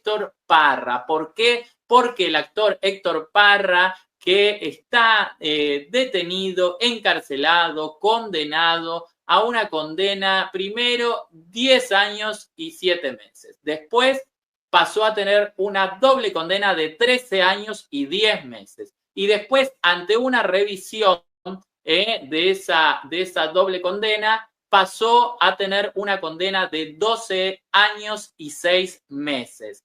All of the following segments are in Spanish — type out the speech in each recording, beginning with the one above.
Héctor Parra. ¿Por qué? Porque el actor Héctor Parra, que está detenido, encarcelado, condenado a una condena, primero 10 años y 7 meses. Después pasó a tener una doble condena de 13 años y 10 meses. Y después, ante una revisión de esa doble condena, pasó a tener una condena de 12 años y 6 meses.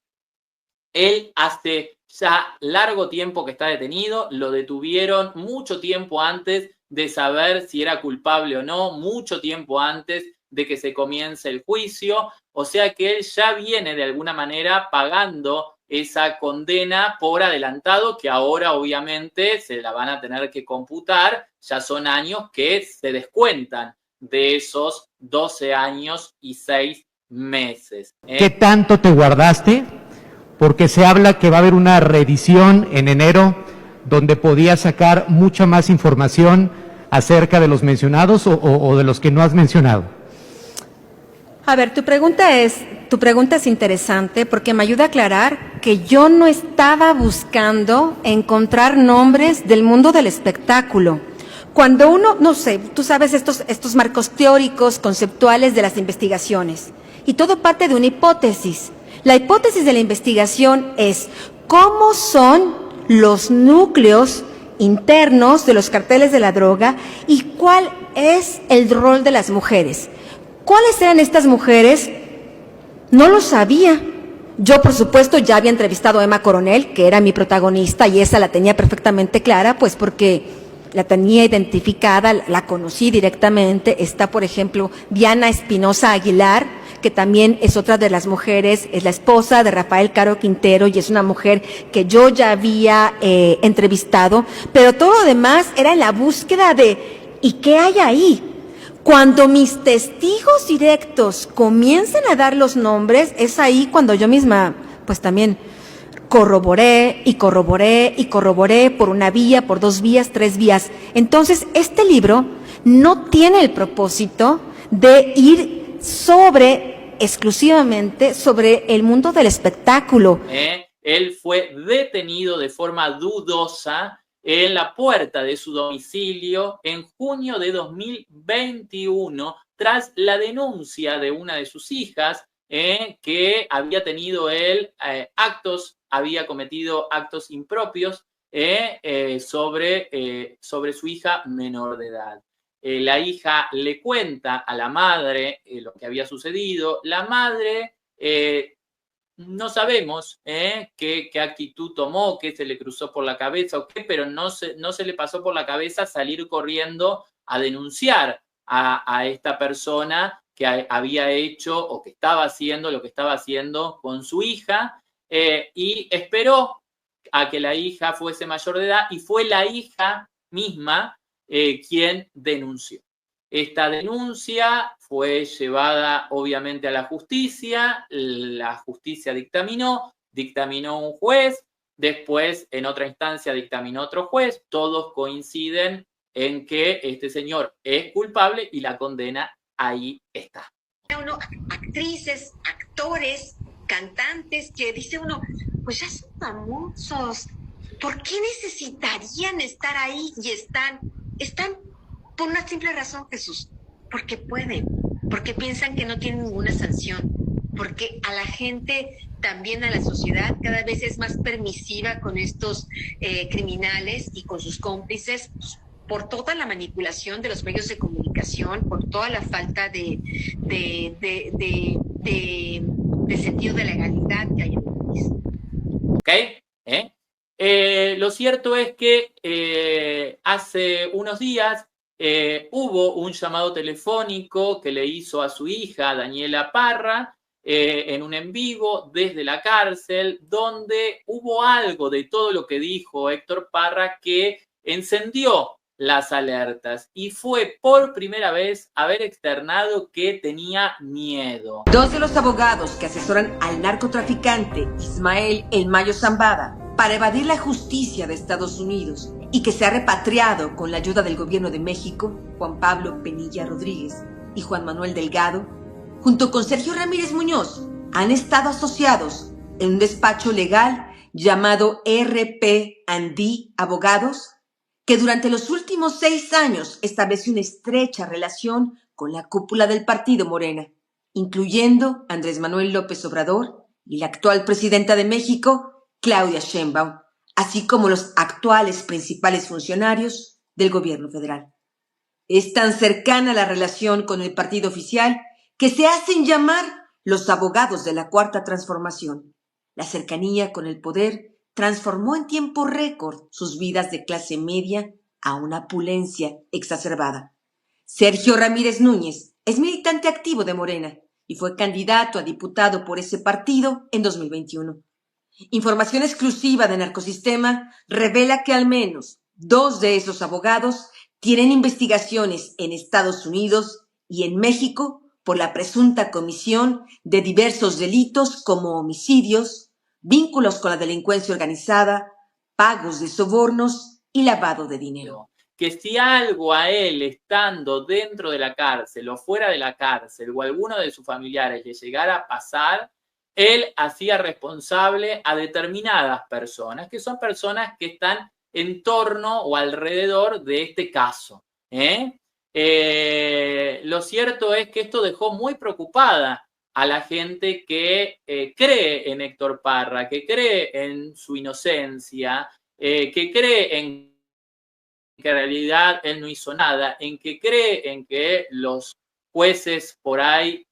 Él hace ya largo tiempo que está detenido, lo detuvieron mucho tiempo antes de saber si era culpable o no, mucho tiempo antes de que se comience el juicio, o sea que él ya viene de alguna manera pagando esa condena por adelantado, que ahora obviamente se la van a tener que computar, ya son años que se descuentan de esos 12 años y 6 meses. ¿Qué tanto te guardaste? Porque se habla que va a haber una reedición en enero donde podías sacar mucha más información acerca de los mencionados o de los que no has mencionado. A ver, tu pregunta es interesante porque me ayuda a aclarar que yo no estaba buscando encontrar nombres del mundo del espectáculo. Cuando uno, no sé, tú sabes estos marcos teóricos, conceptuales de las investigaciones, y todo parte de una hipótesis. La hipótesis de la investigación es cómo son los núcleos internos de los carteles de la droga y cuál es el rol de las mujeres. ¿Cuáles eran estas mujeres? No lo sabía. Yo, por supuesto, ya había entrevistado a Emma Coronel, que era mi protagonista, y esa la tenía perfectamente clara, pues porque la tenía identificada, la conocí directamente. Está, por ejemplo, Diana Espinosa Aguilar, que también es otra de las mujeres, es la esposa de Rafael Caro Quintero y es una mujer que yo ya había entrevistado, pero todo lo demás era en la búsqueda de ¿y qué hay ahí? Cuando mis testigos directos comienzan a dar los nombres, es ahí cuando yo misma, pues también corroboré por una vía, por 2 vías, 3 vías. Entonces, este libro no tiene el propósito de ir exclusivamente sobre el mundo del espectáculo. Él fue detenido de forma dudosa en la puerta de su domicilio en junio de 2021 tras la denuncia de una de sus hijas que había tenido él había cometido actos impropios sobre su hija menor de edad. La hija le cuenta a la madre lo que había sucedido. La madre no sabemos qué actitud tomó, qué se le cruzó por la cabeza o qué, pero no se le pasó por la cabeza salir corriendo a denunciar a esta persona que había hecho o que estaba haciendo lo que estaba haciendo con su hija y esperó a que la hija fuese mayor de edad y fue la hija misma quien denunció. Esta denuncia fue llevada obviamente a la justicia dictaminó un juez, después en otra instancia dictaminó otro juez, todos coinciden en que este señor es culpable y la condena ahí está. Actrices, actores, cantantes que dice uno, pues ya son famosos, ¿por qué necesitarían estar ahí? Y están por una simple razón, Jesús, porque pueden, porque piensan que no tienen ninguna sanción, porque a la gente, también a la sociedad, cada vez es más permisiva con estos criminales y con sus cómplices, por toda la manipulación de los medios de comunicación, por toda la falta de sentido de legalidad que hay en el país. ¿Ok? Lo cierto es que hace unos días hubo un llamado telefónico que le hizo a su hija, Daniela Parra, en un en vivo desde la cárcel, donde hubo algo de todo lo que dijo Héctor Parra que encendió las alertas y fue por primera vez haber externado que tenía miedo. 2 de los abogados que asesoran al narcotraficante Ismael El Mayo Zambada para evadir la justicia de Estados Unidos y que se ha repatriado con la ayuda del gobierno de México, Juan Pablo Penilla Rodríguez y Juan Manuel Delgado, junto con Sergio Ramírez Muñoz, han estado asociados en un despacho legal llamado RP&D Abogados, que durante los últimos 6 años estableció una estrecha relación con la cúpula del partido Morena, incluyendo Andrés Manuel López Obrador y la actual presidenta de México, Claudia Sheinbaum, así como los actuales principales funcionarios del gobierno federal. Es tan cercana la relación con el partido oficial que se hacen llamar los abogados de la Cuarta Transformación. La cercanía con el poder transformó en tiempo récord sus vidas de clase media a una opulencia exacerbada. Sergio Ramírez Núñez es militante activo de Morena y fue candidato a diputado por ese partido en 2021. Información exclusiva de Narcosistema revela que al menos 2 de esos abogados tienen investigaciones en Estados Unidos y en México por la presunta comisión de diversos delitos como homicidios, vínculos con la delincuencia organizada, pagos de sobornos y lavado de dinero. Que si algo a él, estando dentro de la cárcel o fuera de la cárcel o alguno de sus familiares le llegara a pasar, él hacía responsable a determinadas personas, que son personas que están en torno o alrededor de este caso. Lo cierto es que esto dejó muy preocupada a la gente que cree en Héctor Parra, que cree en su inocencia, que cree en que en realidad él no hizo nada, en que cree en que los jueces por ahí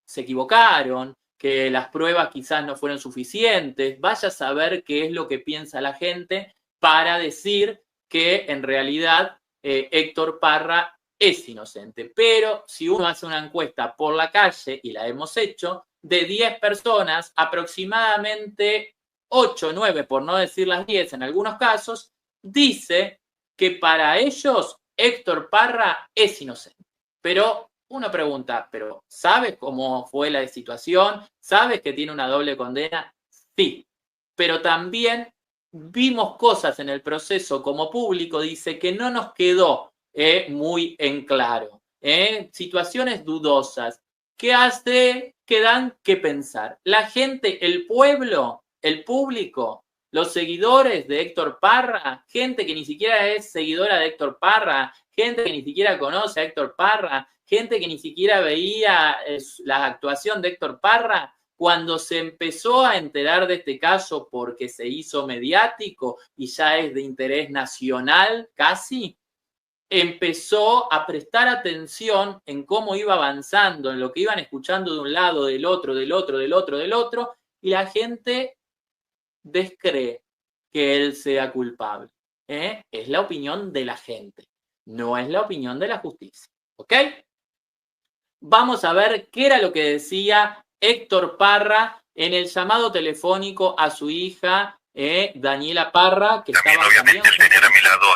se equivocaron, que las pruebas quizás no fueron suficientes. Vaya a saber qué es lo que piensa la gente para decir que en realidad Héctor Parra es inocente. Pero si uno hace una encuesta por la calle, y la hemos hecho, de 10 personas, aproximadamente 8 o 9, por no decir las 10 en algunos casos, dice que para ellos Héctor Parra es inocente. Pero uno pregunta, ¿pero sabes cómo fue la situación? ¿Sabes que tiene una doble condena? Sí, pero también vimos cosas en el proceso como público, dice, que no nos quedó muy en claro. Situaciones dudosas que dan que pensar. La gente, el pueblo, el público, los seguidores de Héctor Parra, gente que ni siquiera es seguidora de Héctor Parra, gente que ni siquiera conoce a Héctor Parra, gente que ni siquiera veía la actuación de Héctor Parra, cuando se empezó a enterar de este caso porque se hizo mediático y ya es de interés nacional casi, empezó a prestar atención en cómo iba avanzando, en lo que iban escuchando de un lado, del otro, del otro, del otro, del otro, y la gente descree que él sea culpable. Es la opinión de la gente, no es la opinión de la justicia. ¿Ok? Vamos a ver qué era lo que decía Héctor Parra en el llamado telefónico a su hija, Daniela Parra, que también estaba obviamente también... tener a mi lado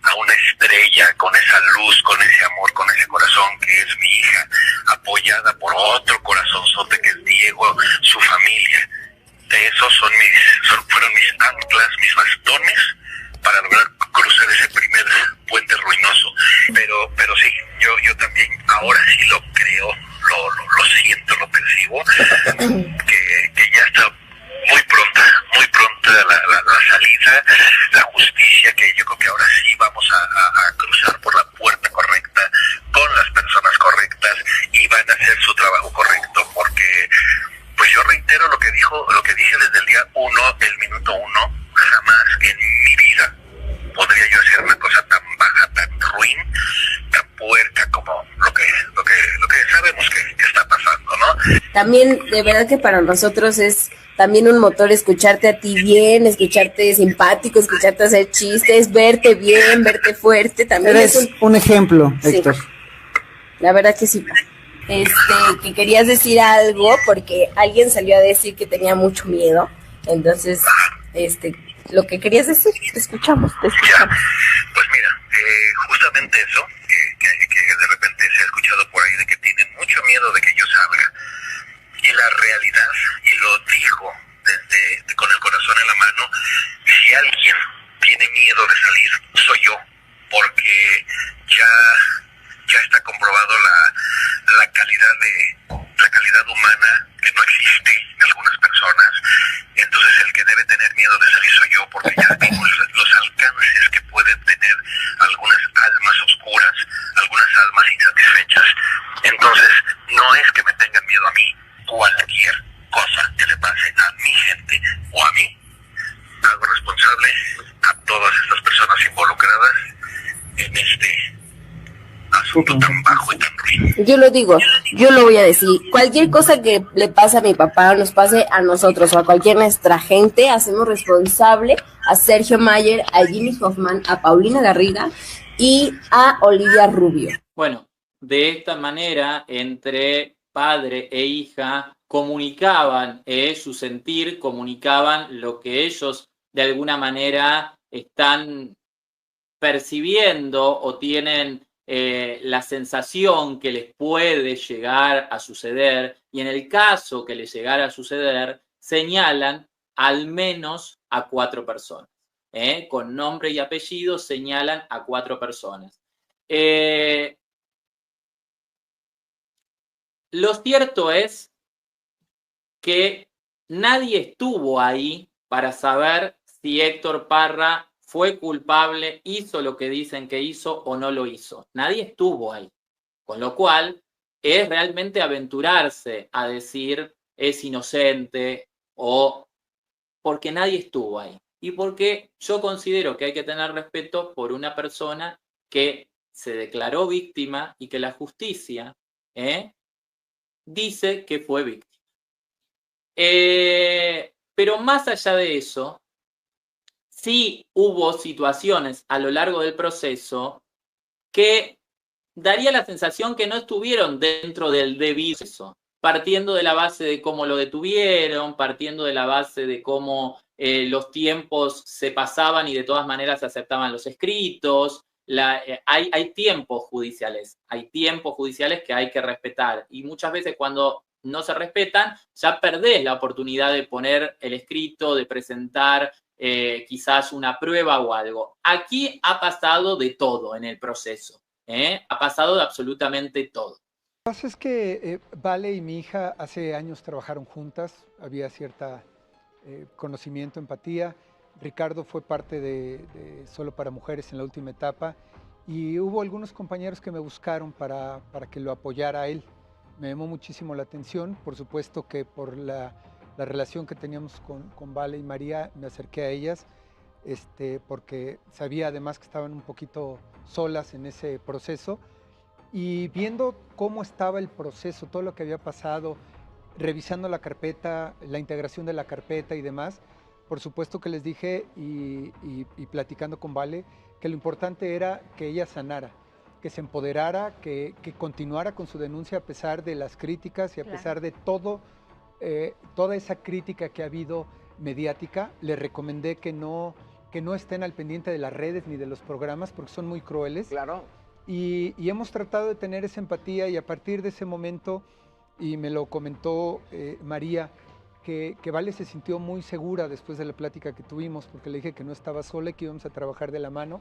a una estrella con esa luz, con ese amor, con ese corazón que es mi hija, apoyada por otro corazonzote que es Diego, su familia. Esos fueron mis anclas, mis bastones para lograr cruzar ese primer puente ruinoso. Pero sí, yo también ahora sí lo creo, lo siento, lo percibo, que ya está muy pronta la salida, la justicia, que yo creo que ahora sí vamos a cruzar por la puerta correcta, con las personas correctas, y van a hacer su trabajo correcto, porque pues yo reitero lo que dije desde el día 1, el minuto 1, jamás en mi vida podría yo hacer una cosa tan baja, tan ruin, tan puerca como lo que sabemos que está pasando, ¿no? También, de verdad que para nosotros es también un motor escucharte a ti bien, escucharte simpático, escucharte hacer chistes, verte bien, verte fuerte. También eres es un ejemplo, Héctor. Sí, la verdad que sí. Que querías decir algo porque alguien salió a decir que tenía mucho miedo. Entonces, lo que querías decir, te escuchamos. Ya, pues mira, justamente eso, que de repente se ha escuchado por ahí de que tienen mucho miedo de que yo salga. Y la realidad, y lo dijo con el corazón en la mano, si alguien tiene miedo de salir, soy yo, porque ya está comprobado la calidad nuestra calidad humana que no existe en algunas personas. Entonces el que debe tener miedo de salir soy yo, porque ya vimos los alcances que pueden tener algunas almas oscuras, algunas almas insatisfechas. Entonces no es que me tengan miedo a mí, cualquier cosa que le pase a mi gente o a mí, hago responsable a todas estas personas involucradas en este asunto tan bajo y tan ruin. Yo lo digo, yo lo voy a decir. Cualquier cosa que le pase a mi papá o nos pase a nosotros o a cualquier nuestra gente, hacemos responsable a Sergio Mayer, a Jimmy Hoffman, a Paulina Garriga y a Olivia Rubio. Bueno, de esta manera, entre padre e hija comunicaban su sentir, comunicaban lo que ellos de alguna manera están percibiendo o tienen la sensación que les puede llegar a suceder, y en el caso que les llegara a suceder, señalan al menos a 4 personas. Con nombre y apellido señalan a 4 personas. Lo cierto es que nadie estuvo ahí para saber si Héctor Parra fue culpable, hizo lo que dicen que hizo o no lo hizo. Nadie estuvo ahí. Con lo cual, es realmente aventurarse a decir es inocente o porque nadie estuvo ahí. Y porque yo considero que hay que tener respeto por una persona que se declaró víctima y que la justicia dice que fue víctima. Pero más allá de eso, sí hubo situaciones a lo largo del proceso que daría la sensación que no estuvieron dentro del debido proceso, partiendo de la base de cómo lo detuvieron, partiendo de la base de cómo los tiempos se pasaban y de todas maneras se aceptaban los escritos. Hay tiempos judiciales que hay que respetar, y muchas veces cuando no se respetan, ya perdés la oportunidad de poner el escrito, de presentar quizás una prueba o algo. Aquí ha pasado de todo en el proceso, ha pasado de absolutamente todo. Lo que pasa es que Vale y mi hija hace años trabajaron juntas, había cierta conocimiento, empatía. Ricardo fue parte de Solo para Mujeres en la última etapa, y hubo algunos compañeros que me buscaron para que lo apoyara a él. Me llamó muchísimo la atención, por supuesto que por la relación que teníamos con Vale y María, me acerqué a ellas, porque sabía además que estaban un poquito solas en ese proceso, y viendo cómo estaba el proceso, todo lo que había pasado, revisando la carpeta, la integración de la carpeta y demás, por supuesto que les dije y platicando con Vale, que lo importante era que ella sanara, que se empoderara, que continuara con su denuncia a pesar de las críticas y a pesar de toda esa crítica que ha habido mediática. Le recomendé que no estén al pendiente de las redes ni de los programas porque son muy crueles. Claro. Y hemos tratado de tener esa empatía, y a partir de ese momento, y me lo comentó María, que Vale se sintió muy segura después de la plática que tuvimos, porque le dije que no estaba sola y que íbamos a trabajar de la mano.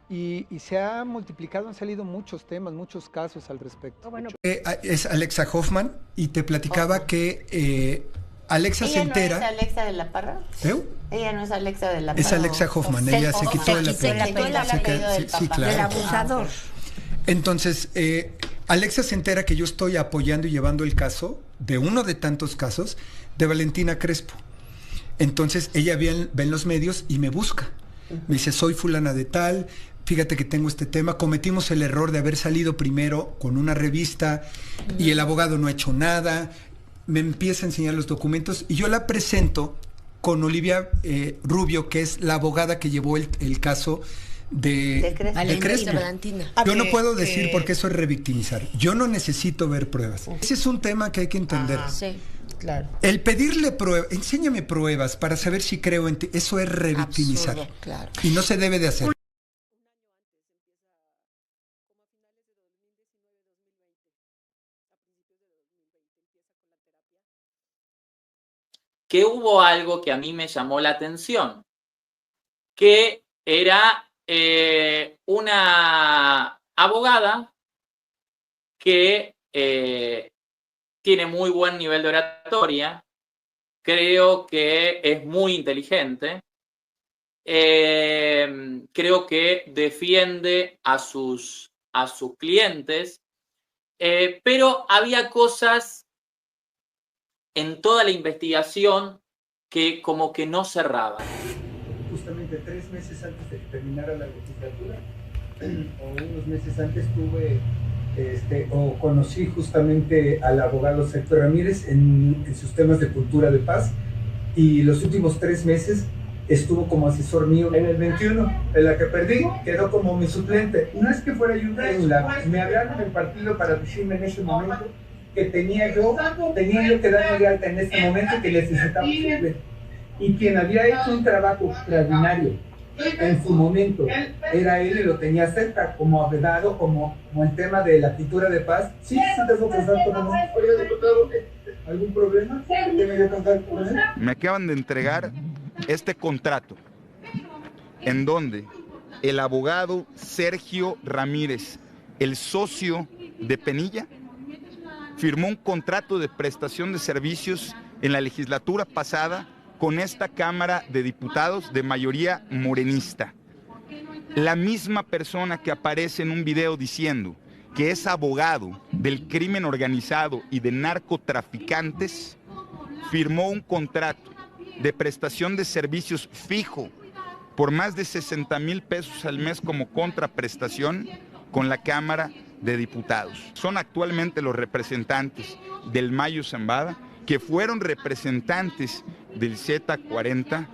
Y se ha multiplicado, han salido muchos temas, muchos casos al respecto. Bueno. Es Alexa Hoffman, y te platicaba que Alexa se entera. ¿Ella no es Alexa de la Parra? Ella no es Alexa de la Parra. Es Alexa Hoffman, ella se quitó el apellido. Sí, claro. Del abusador. Entonces, Alexa se entera que yo estoy apoyando y llevando el caso, de uno de tantos casos, de Valentina Crespo. Entonces, ella ve en los medios y me busca. Me dice, soy fulana de tal, fíjate que tengo este tema, cometimos el error de haber salido primero con una revista y el abogado no ha hecho nada. Me empieza a enseñar los documentos y yo la presento con Olivia Rubio, que es la abogada que llevó el caso de Crespo. Yo no puedo decir porque eso es revictimizar. Yo no necesito ver pruebas. Ese es un tema que hay que entender. Sí, claro. El pedirle pruebas, enséñame pruebas para saber si creo en ti, eso es revictimizar. Absurdo, claro. Y no se debe de hacer. Que hubo algo que a mí me llamó la atención, que era una abogada que tiene muy buen nivel de oratoria, creo que es muy inteligente, creo que defiende a sus clientes, pero había cosas en toda la investigación que como que no cerraban. Justamente 3 meses antes de que terminara la legislatura, o unos meses antes conocí justamente al abogado Sergio Ramírez en sus temas de cultura de paz, y los últimos 3 meses estuvo como asesor mío. En el 21, en la que perdí, quedó como mi suplente. No es que fuera yo me hablaron del partido para decirme en ese momento que tenía yo que darme de alta en ese momento, que necesitaba suplente. Y quien había hecho un trabajo extraordinario en su momento era él, y lo tenía cerca como abogado, como el tema de la cultura de paz. Sí, tengo que pensar como no. Oye, diputado, ¿algún problema? Me acaban de entregar este contrato en donde el abogado Sergio Ramírez, el socio de Penilla, firmó un contrato de prestación de servicios en la legislatura pasada con esta Cámara de Diputados de mayoría morenista. La misma persona que aparece en un video diciendo que es abogado del crimen organizado y de narcotraficantes, firmó un contrato de prestación de servicios fijo por más de 60,000 pesos al mes como contraprestación con la Cámara de Diputados. Son actualmente los representantes del Mayo Zambada, que fueron representantes del Z40,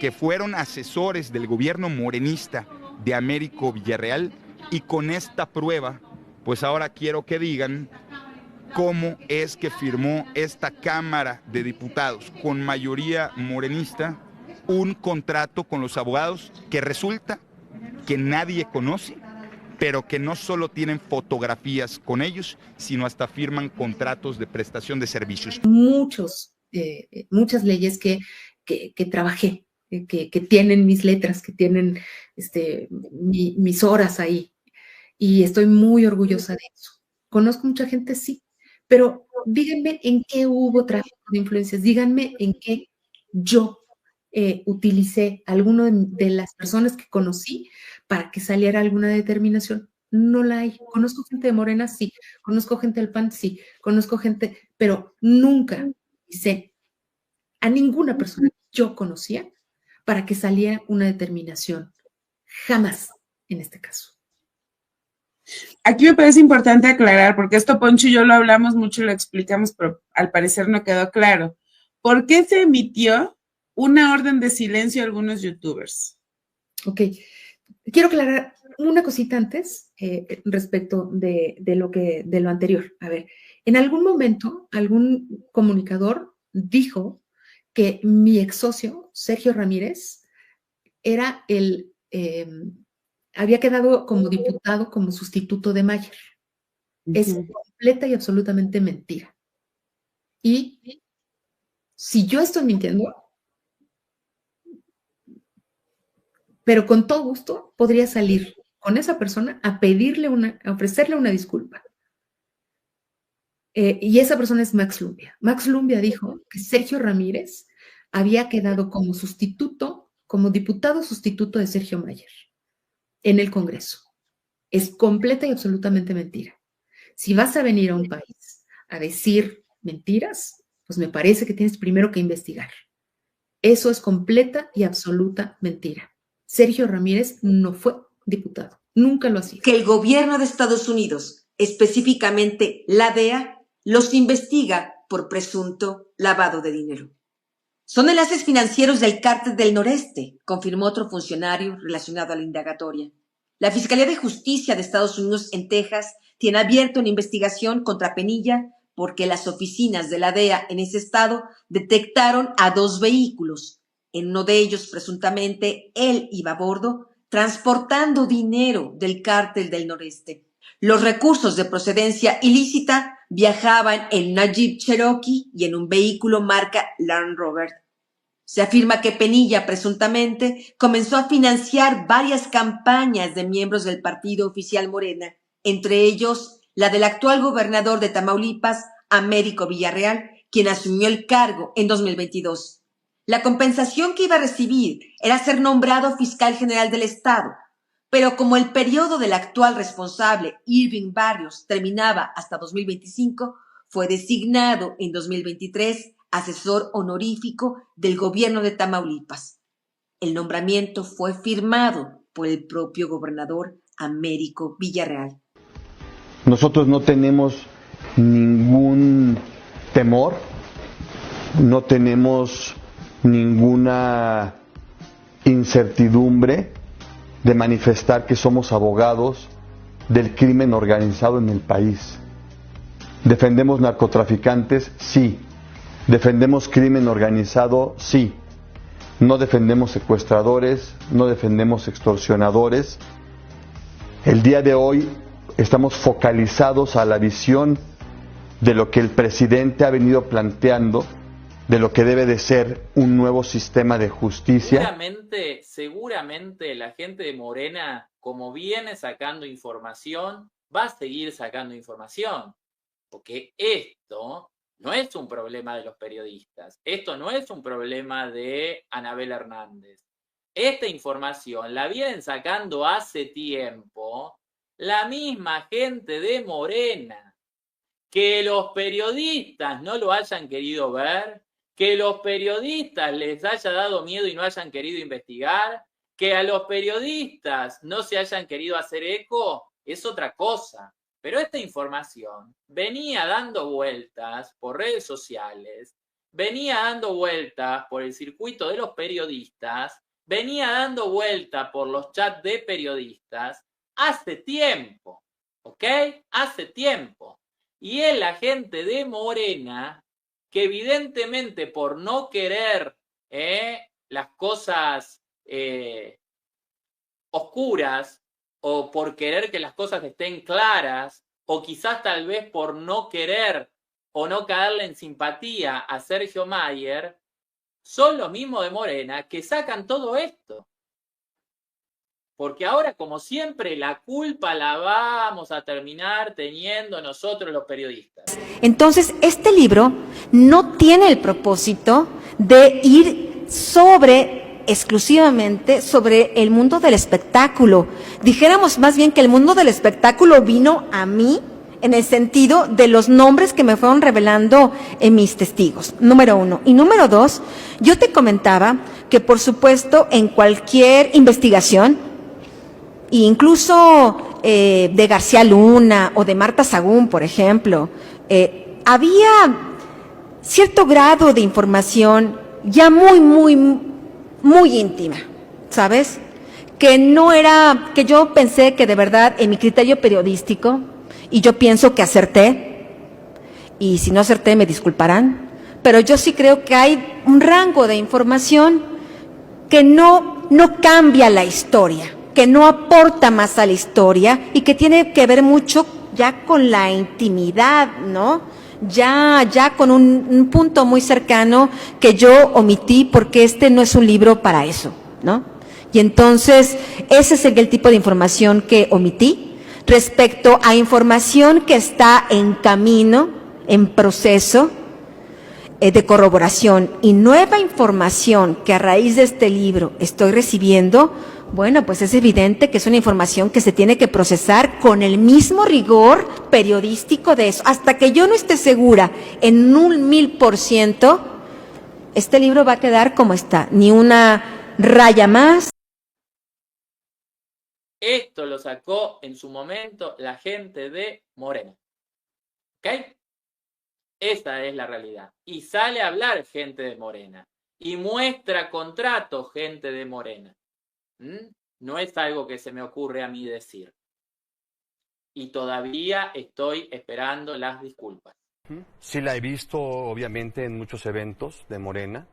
que fueron asesores del gobierno morenista de Américo Villarreal, y con esta prueba, pues ahora quiero que digan cómo es que firmó esta Cámara de Diputados con mayoría morenista un contrato con los abogados que resulta que nadie conoce, pero que no solo tienen fotografías con ellos, sino hasta firman contratos de prestación de servicios. Muchas leyes que trabajé, que tienen mis letras, que tienen mis horas ahí, y estoy muy orgullosa de eso. Conozco mucha gente, sí, pero díganme en qué hubo tráfico de influencias, díganme en qué yo utilicé a alguno de las personas que conocí para que saliera alguna determinación. No la hay. Conozco gente de Morena, sí. Conozco gente del PAN, sí. Conozco gente, pero nunca hice a ninguna persona que yo conocía para que saliera una determinación. Jamás en este caso. Aquí me parece importante aclarar, porque esto Poncho y yo lo hablamos mucho, lo explicamos, pero al parecer no quedó claro. ¿Por qué se emitió una orden de silencio a algunos youtubers? Ok. Quiero aclarar una cosita antes respecto de lo anterior. A ver, en algún momento algún comunicador dijo que mi ex socio, Sergio Ramírez, había quedado como diputado, como sustituto de Mayer. Es completa y absolutamente mentira. Y si yo estoy mintiendo, pero con todo gusto podría salir con esa persona a ofrecerle una disculpa. Y esa persona es Max Lumbia. Max Lumbia dijo que Sergio Ramírez había quedado como sustituto, como diputado sustituto de Sergio Mayer en el Congreso. Es completa y absolutamente mentira. Si vas a venir a un país a decir mentiras, pues me parece que tienes primero que investigar. Eso es completa y absoluta mentira. Sergio Ramírez no fue diputado, nunca lo ha sido. Que el gobierno de Estados Unidos, específicamente la DEA, los investiga por presunto lavado de dinero. Son enlaces financieros del Cártel del Noreste, confirmó otro funcionario relacionado a la indagatoria. La Fiscalía de Justicia de Estados Unidos en Texas tiene abierto una investigación contra Penilla porque las oficinas de la DEA en ese estado detectaron a 2 vehículos. En uno de ellos, presuntamente, él iba a bordo transportando dinero del Cártel del Noreste. Los recursos de procedencia ilícita viajaban en una Jeep Cherokee y en un vehículo marca Land Rover. Se afirma que Penilla presuntamente comenzó a financiar varias campañas de miembros del partido oficial Morena, entre ellos la del actual gobernador de Tamaulipas, Américo Villarreal, quien asumió el cargo en 2022. La compensación que iba a recibir era ser nombrado fiscal general del Estado, pero como el periodo del actual responsable, Irving Barrios, terminaba hasta 2025, fue designado en 2023 asesor honorífico del gobierno de Tamaulipas. El nombramiento fue firmado por el propio gobernador Américo Villarreal. Nosotros no tenemos ningún temor, no tenemos ninguna incertidumbre de manifestar que somos abogados del crimen organizado en el país. ¿Defendemos narcotraficantes? Sí. ¿Defendemos crimen organizado? Sí. No defendemos secuestradores, no defendemos extorsionadores. El día de hoy estamos focalizados a la visión de lo que el presidente ha venido planteando, de lo que debe de ser un nuevo sistema de justicia. Seguramente la gente de Morena, como viene sacando información, va a seguir sacando información. Porque esto no es un problema de los periodistas. Esto no es un problema de Anabel Hernández. Esta información la vienen sacando hace tiempo la misma gente de Morena. Que los periodistas no lo hayan querido ver, que los periodistas les haya dado miedo y no hayan querido investigar, que a los periodistas no se hayan querido hacer eco, es otra cosa. Pero esta información venía dando vueltas por redes sociales, venía dando vueltas por el circuito de los periodistas, venía dando vueltas por los chats de periodistas hace tiempo, ¿ok? Hace tiempo. Y es la gente de Morena que evidentemente por no querer las cosas oscuras, o por querer que las cosas estén claras, o quizás tal vez por no querer o no caerle en simpatía a Sergio Mayer, son los mismos de Morena que sacan todo esto. Porque ahora, como siempre, la culpa la vamos a terminar teniendo nosotros los periodistas. Entonces, este libro no tiene el propósito de ir exclusivamente sobre el mundo del espectáculo. Dijéramos más bien que el mundo del espectáculo vino a mí en el sentido de los nombres que me fueron revelando en mis testigos, número 1. Y número 2, yo te comentaba que por supuesto en cualquier investigación, incluso de García Luna o de Marta Sagún, por ejemplo, había cierto grado de información ya muy íntima, ¿sabes? Que yo pensé que de verdad en mi criterio periodístico, y yo pienso que acerté, y si no acerté me disculparán, pero yo sí creo que hay un rango de información que no cambia la historia, que no aporta más a la historia y que tiene que ver mucho ya con la intimidad, ¿no? Ya con un punto muy cercano que yo omití porque este no es un libro para eso, ¿no? Y entonces ese es el tipo de información que omití respecto a información que está en camino, en proceso de corroboración y nueva información que a raíz de este libro estoy recibiendo. Bueno, pues es evidente que es una información que se tiene que procesar con el mismo rigor periodístico de eso. Hasta que yo no esté segura en 1000%, este libro va a quedar como está, ni una raya más. Esto lo sacó en su momento la gente de Morena. ¿Ok? Esa es la realidad. Y sale a hablar gente de Morena. Y muestra contratos gente de Morena. No es algo que se me ocurre a mí decir. Y todavía estoy esperando las disculpas. Sí la he visto, obviamente, en muchos eventos de Morena.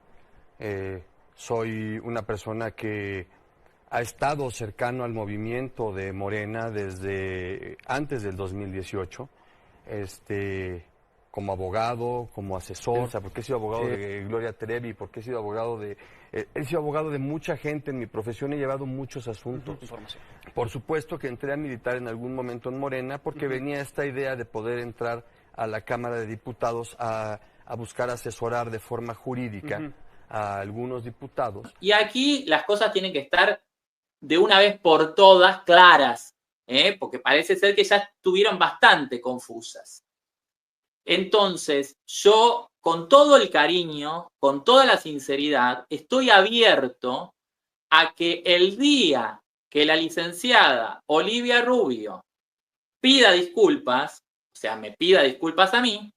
Soy una persona que ha estado cercano al movimiento de Morena desde antes del 2018. Como abogado, como asesor, o sea, porque he sido abogado de Gloria Trevi, porque he sido abogado de mucha gente en mi profesión, he llevado muchos asuntos. Por supuesto que entré a militar en algún momento en Morena porque venía esta idea de poder entrar a la Cámara de Diputados a buscar asesorar de forma jurídica a algunos diputados. Y aquí las cosas tienen que estar de una vez por todas claras, porque parece ser que ya estuvieron bastante confusas. Entonces, yo, con todo el cariño, con toda la sinceridad, estoy abierto a que el día que la licenciada Olivia Rubio pida disculpas, o sea, me pida disculpas a mí,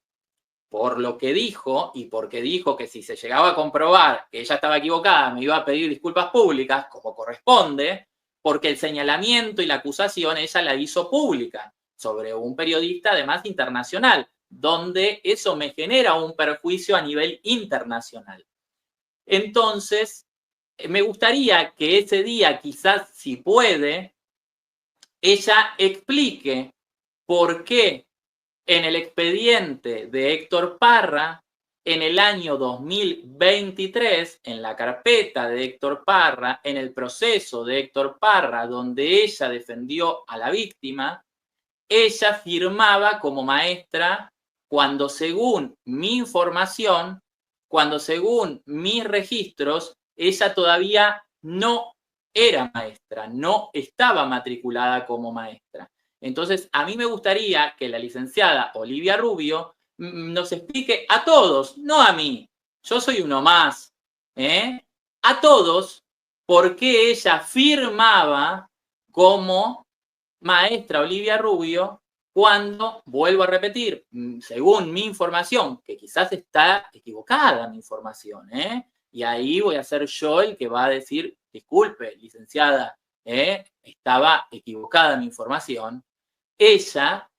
por lo que dijo, y porque dijo que si se llegaba a comprobar que ella estaba equivocada, me iba a pedir disculpas públicas, como corresponde, porque el señalamiento y la acusación ella la hizo pública sobre un periodista, además internacional, donde eso me genera un perjuicio a nivel internacional. Entonces, me gustaría que ese día, quizás si puede, ella explique por qué en el expediente de Héctor Parra, en el año 2023, en la carpeta de Héctor Parra, en el proceso de Héctor Parra, donde ella defendió a la víctima, ella firmaba como maestra cuando según mi información, cuando según mis registros, ella todavía no era maestra, no estaba matriculada como maestra. Entonces, a mí me gustaría que la licenciada Olivia Rubio nos explique a todos, no a mí, yo soy uno más, a todos, por qué ella firmaba como maestra Olivia Rubio cuando, vuelvo a repetir, según mi información, que quizás está equivocada mi información, y ahí voy a ser yo el que va a decir, disculpe, licenciada, estaba equivocada mi información, ella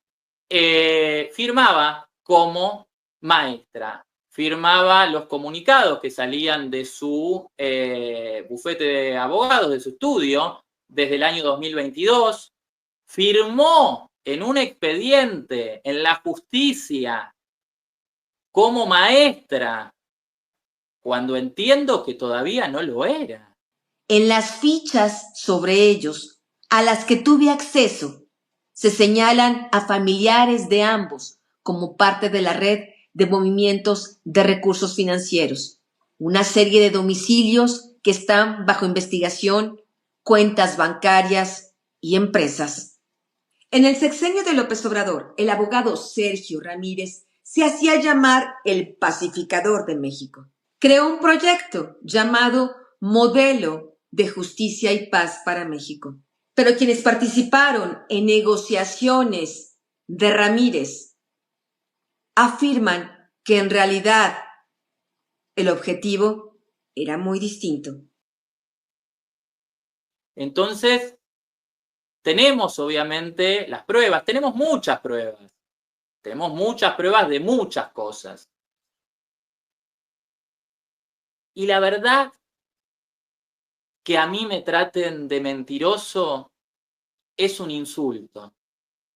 firmaba como maestra, firmaba los comunicados que salían de su bufete de abogados, de su estudio, desde el año 2022, firmó en un expediente en la justicia como maestra, cuando entiendo que todavía no lo era. En las fichas sobre ellos, a las que tuve acceso, se señalan a familiares de ambos como parte de la red de movimientos de recursos financieros, una serie de domicilios que están bajo investigación, cuentas bancarias y empresas. En el sexenio de López Obrador, el abogado Sergio Ramírez se hacía llamar el pacificador de México. Creó un proyecto llamado Modelo de Justicia y Paz para México. Pero quienes participaron en negociaciones de Ramírez afirman que en realidad el objetivo era muy distinto. Entonces, tenemos obviamente las pruebas, tenemos muchas pruebas de muchas cosas. Y la verdad que a mí me traten de mentiroso es un insulto,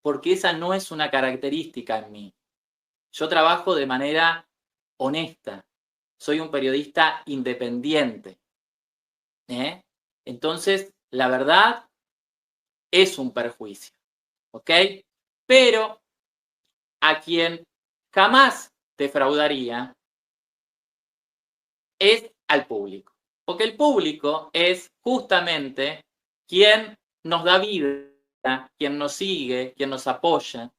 porque esa no es una característica en mí. Yo trabajo de manera honesta, soy un periodista independiente. Entonces, la verdad es un perjuicio, ¿ok? Pero a quien jamás defraudaría es al público. Porque el público es justamente quien nos da vida, quien nos sigue, quien nos apoya.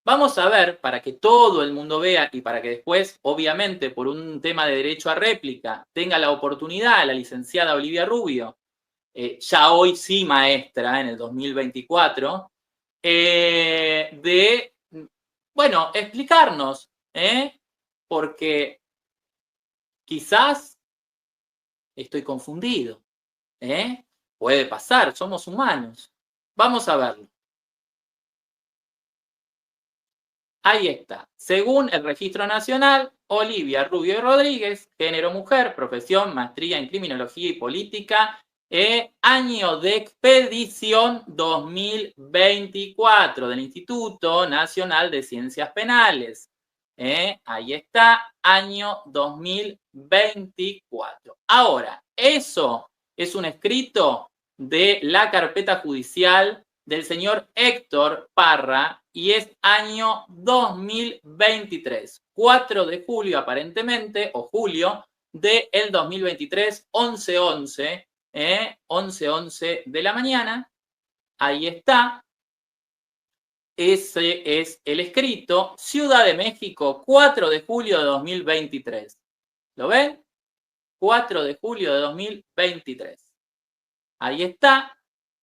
Vamos a ver, para que todo el mundo vea y para que después, obviamente, por un tema de derecho a réplica, tenga la oportunidad la licenciada Olivia Rubio, ya hoy sí maestra en el 2024, de, bueno, explicarnos, porque quizás estoy confundido, puede pasar, somos humanos. Vamos a verlo. Ahí está. Según el Registro Nacional, Olivia Rubio Rodríguez, género mujer, profesión, maestría en criminología y política, año de expedición 2024 del Instituto Nacional de Ciencias Penales. Ahí está, año 2024. Ahora, eso es un escrito de la carpeta judicial del señor Héctor Parra y es año 2023. 4 de julio aparentemente, o julio del 2023, 11:11, 11:11 de la mañana. Ahí está. Ese es el escrito. Ciudad de México, 4 de julio de 2023. ¿Lo ven? 4 de julio de 2023. Ahí está.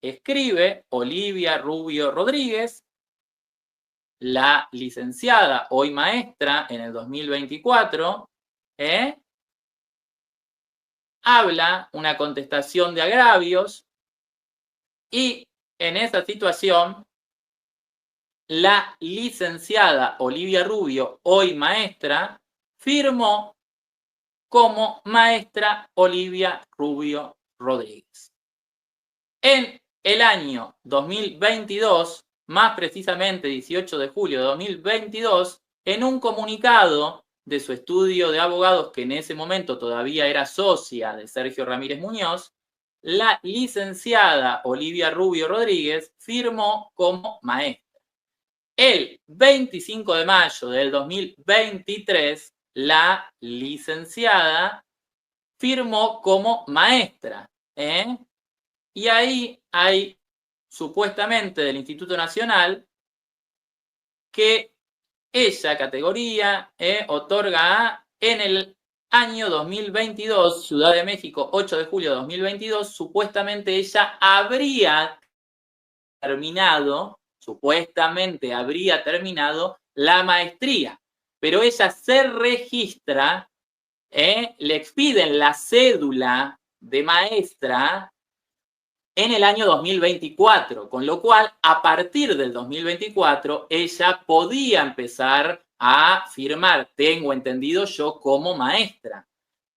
Escribe Olivia Rubio Rodríguez, la licenciada, hoy maestra en el 2024, habla una contestación de agravios y en esa situación la licenciada Olivia Rubio, hoy maestra, firmó como maestra Olivia Rubio Rodríguez. En el año 2022, más precisamente 18 de julio de 2022, en un comunicado de su estudio de abogados, que en ese momento todavía era socia de Sergio Ramírez Muñoz, la licenciada Olivia Rubio Rodríguez firmó como maestra. El 25 de mayo del 2023, la licenciada firmó como maestra. Y ahí hay, supuestamente, del Instituto Nacional, que esa categoría otorga en el año 2022, Ciudad de México, 8 de julio de 2022, supuestamente ella habría terminado la maestría, pero ella se registra, le expiden la cédula de maestra en el año 2024, con lo cual a partir del 2024 ella podía empezar a firmar, tengo entendido yo, como maestra.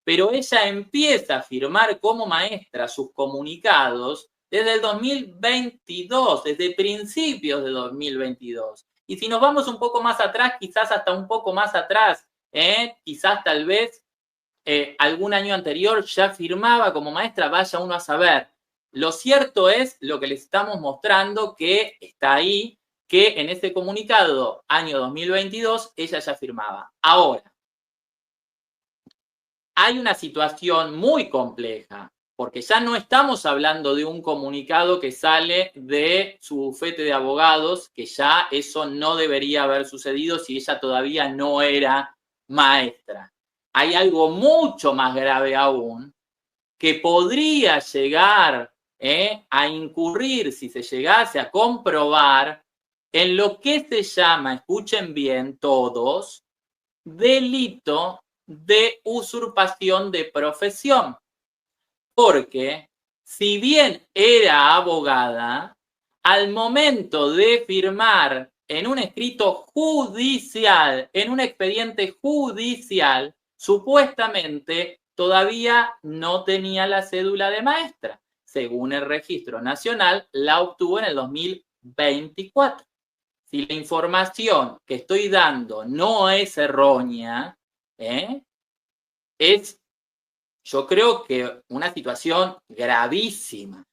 Pero ella empieza a firmar como maestra sus comunicados desde el 2022, desde principios de 2022. Y si nos vamos un poco más atrás, quizás hasta un poco más atrás, quizás tal vez algún año anterior ya firmaba como maestra, vaya uno a saber. Lo cierto es lo que les estamos mostrando, que está ahí, que en ese comunicado, año 2022, ella ya firmaba. Ahora, hay una situación muy compleja, porque ya no estamos hablando de un comunicado que sale de su bufete de abogados, que ya eso no debería haber sucedido si ella todavía no era maestra. Hay algo mucho más grave aún, que podría llegar a incurrir, si se llegase a comprobar, en lo que se llama, escuchen bien todos, delito de usurpación de profesión. Porque si bien era abogada, al momento de firmar en un escrito judicial, en un expediente judicial, supuestamente todavía no tenía la cédula de maestra. Según el Registro Nacional, la obtuvo en el 2024. Si la información que estoy dando no es errónea, es, yo creo que una situación gravísima.